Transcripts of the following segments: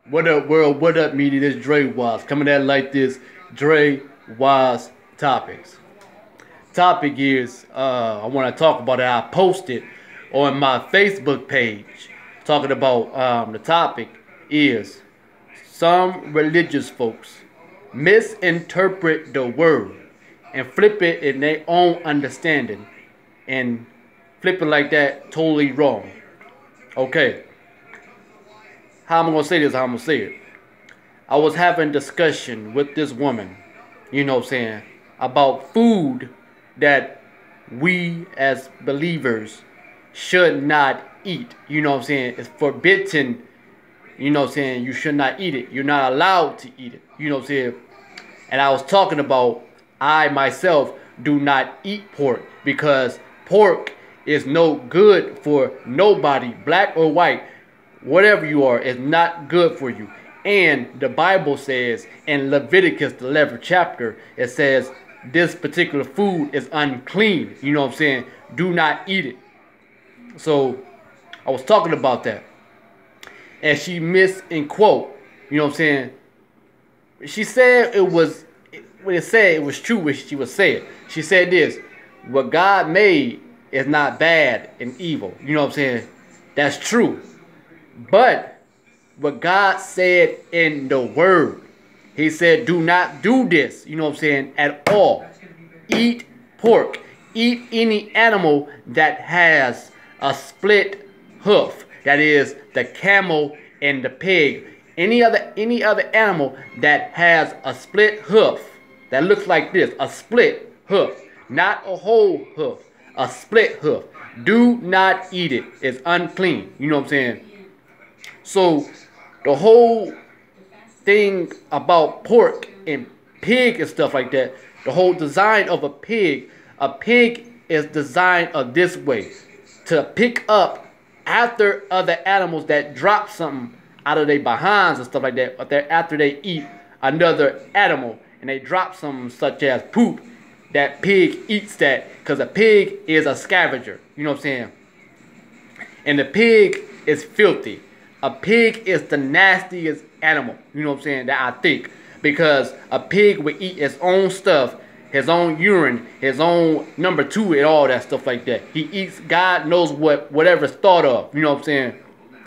What up, world? What up, media? This Drewize coming at it like this. Drewize Topics. Topic is I want to talk about it. I posted on my Facebook page talking about the topic is some religious folks misinterpret the word and flip it in their own understanding and flip it like that totally wrong. Okay. How am I going to say this? How I'm going to say it? I was having discussion with this woman, you know what I'm saying, about food that we as believers should not eat. You know what I'm saying? It's forbidden. You know what I'm saying? You should not eat it. You're not allowed to eat it. You know what I'm saying? And I was talking about I myself do not eat pork because pork is no good for nobody, black or white. Whatever you are, is not good for you. And the Bible says in Leviticus, the 11th chapter, it says this particular food is unclean. You know what I'm saying? Do not eat it. So I was talking about that. And she missed in quote. You know what I'm saying? She said it was, when it said it was true what she was saying. She said this: what God made is not bad and evil. You know what I'm saying? That's true. But what God said in the word, he said, do not do this, you know what I'm saying, at all. Eat pork. Eat any animal that has a split hoof. That is the camel and the pig. Any other animal that has a split hoof that looks like this, a split hoof, not a whole hoof, a split hoof. Do not eat it. It's unclean. You know what I'm saying? So the whole thing about pork and pig and stuff like that, the whole design of a pig is designed of this way: to pick up after other animals that drop something out of their behinds and stuff like that, or after they eat another animal and they drop something such as poop, that pig eats that because a pig is a scavenger. You know what I'm saying? And the pig is filthy. A pig is the nastiest animal, you know what I'm saying, that I think. Because a pig would eat its own stuff, his own urine, his own number two and all that stuff like that. He eats God knows whatever's thought of, you know what I'm saying.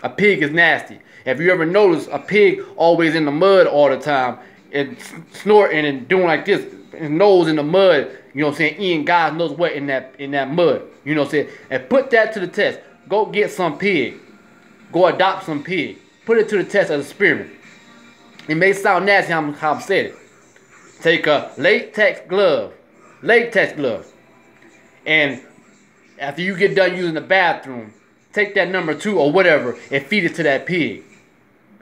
A pig is nasty. If you ever notice, a pig always in the mud all the time and snorting and doing like this, his nose in the mud, you know what I'm saying, eating God knows what in that mud, you know what I'm saying. And put that to the test. Go get some pig. Go adopt some pig. Put it to the test as an experiment. It may sound nasty how I'm saying it. Take a latex glove. And after you get done using the bathroom, take that number two or whatever and feed it to that pig.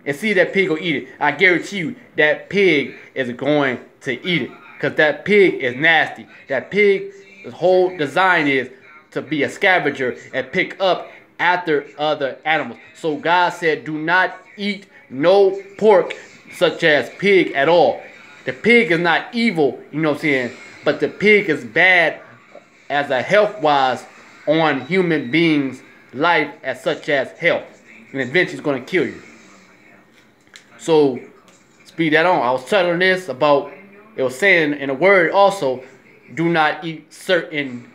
And see that pig will eat it. I guarantee you that pig is going to eat it. Because that pig is nasty. That pig, the whole design is to be a scavenger and pick up after other animals. So God said do not eat no pork such as pig at all. The pig is not evil, you know what I'm saying, but the pig is bad as a health-wise on human beings' life as such as health. And eventually it's going to kill you. So speed that on. I was telling this about, it was saying in a word also, do not eat certain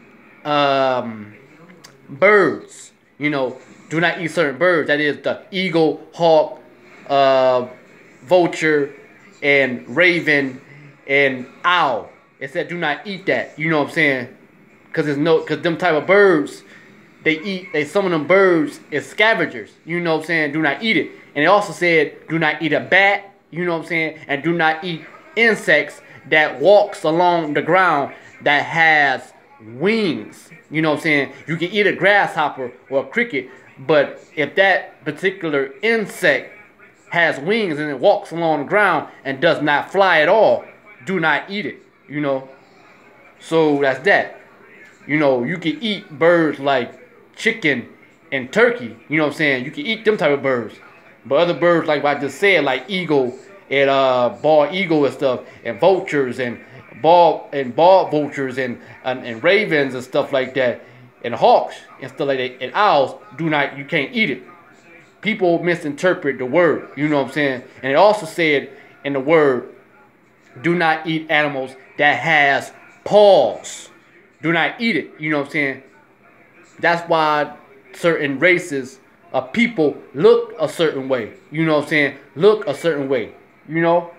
birds. You know, do not eat certain birds. That is the eagle, hawk, vulture, and raven, and owl. It said do not eat that. You know what I'm saying? Because them type of birds, some of them birds is scavengers. You know what I'm saying? Do not eat it. And it also said do not eat a bat. You know what I'm saying? And do not eat insects that walks along the ground that has wings. You know what I'm saying? You can eat a grasshopper or a cricket, but if that particular insect has wings and it walks along the ground and does not fly at all, do not eat it, you know. So that's that. You know, you can eat birds like chicken and turkey, you know what I'm saying? You can eat them type of birds. But other birds, like what I just said, like eagle and bald eagle and stuff, and vultures and bald vultures and ravens and stuff like that, and hawks and stuff like that, and owls, you can't eat it. people misinterpret the word. You know what I'm saying? And it also said in the word, do not eat animals that has paws. Do not eat it. You know what I'm saying? That's why certain races of people look a certain way. You know what I'm saying? Look a certain way. You know?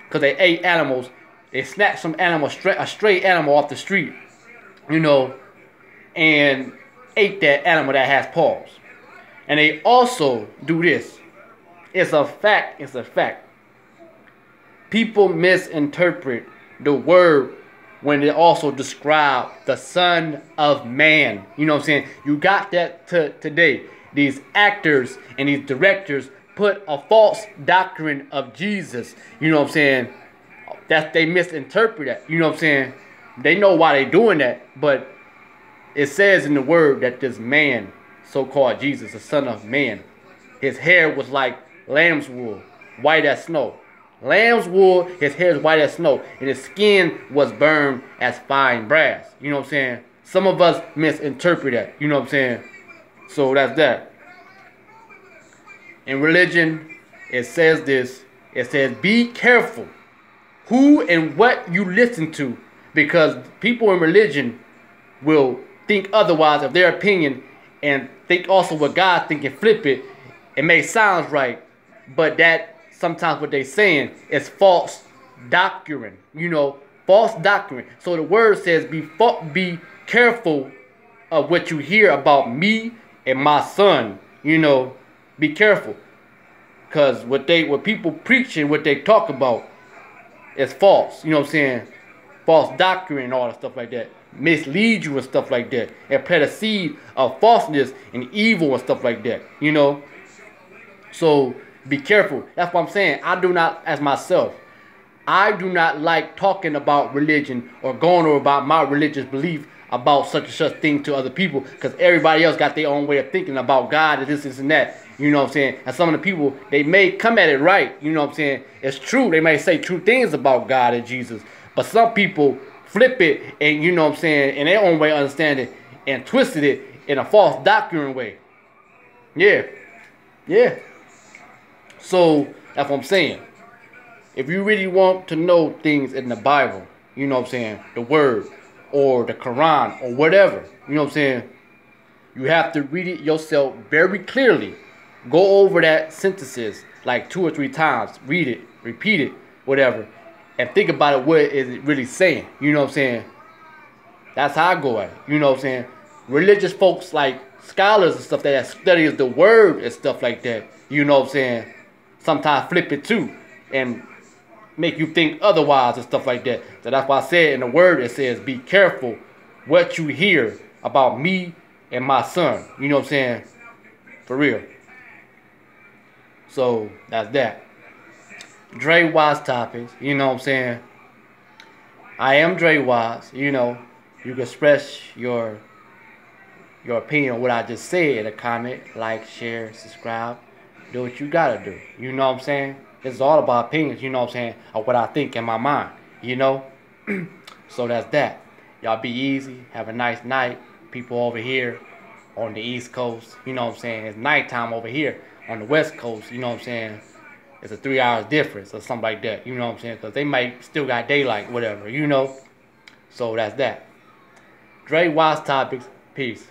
Because they ate animals. They snatched some animal, a stray animal off the street. You know? And ate that animal that has paws. And they also do this. It's a fact. It's a fact. People misinterpret the word when they also describe the Son of Man. You know what I'm saying? You got that today. These actors and these directors put a false doctrine of Jesus. You know what I'm saying? That they misinterpret that. You know what I'm saying? They know why they're doing that. But it says in the word that this man, so-called Jesus, the Son of Man, his hair was like lamb's wool, white as snow. Lamb's wool, his hair is white as snow, and his skin was burned as fine brass. You know what I'm saying? Some of us misinterpret that. You know what I'm saying? So that's that. In religion, it says this. It says, be careful who and what you listen to, because people in religion will think otherwise of their opinion and think also what God think and flip it. It may sound right, but that sometimes what they're saying is false doctrine. You know, false doctrine. So the word says, be careful of what you hear about me and my son. You know, be careful. Because what people preach and what they talk about is false. You know what I'm saying? False doctrine and all that stuff like that. Mislead you and stuff like that. And plant a seed of falseness and evil and stuff like that. You know? So be careful. That's what I'm saying. I do not, as myself, I do not like talking about religion or going over about my religious belief about such and such thing to other people, because everybody else got their own way of thinking about God and this and that. You know what I'm saying? And some of the people, they may come at it right. You know what I'm saying? It's true. They may say true things about God and Jesus. But some people flip it and, you know what I'm saying, in their own way of understanding and twisted it in a false doctrine way. Yeah. Yeah. So, that's what I'm saying. If you really want to know things in the Bible, you know what I'm saying, the Word, or the Quran, or whatever, you know what I'm saying, you have to read it yourself very clearly. Go over that sentences like 2 or 3 times. Read it, repeat it, whatever, and think about it, what is it really saying. You know what I'm saying? That's how I go at it. You know what I'm saying? Religious folks like scholars and stuff that studies the Word and stuff like that, you know what I'm saying, sometimes flip it too and make you think otherwise and stuff like that. So that's why I said in the word, it says, be careful what you hear about me and my son. You know what I'm saying? For real. So that's that. Drewize Topics. You know what I'm saying? I am Drewize. You know, you can express your opinion on what I just said in a comment, like, share, subscribe. Do what you gotta do. You know what I'm saying? It's all about opinions, you know what I'm saying, of what I think in my mind, you know? So that's that. Y'all be easy. Have a nice night. People over here on the East Coast, you know what I'm saying? It's nighttime over here on the West Coast, you know what I'm saying? It's a 3 hours difference or something like that, you know what I'm saying? Because they might still got daylight, whatever, you know? So that's that. Drewize Topics. Peace.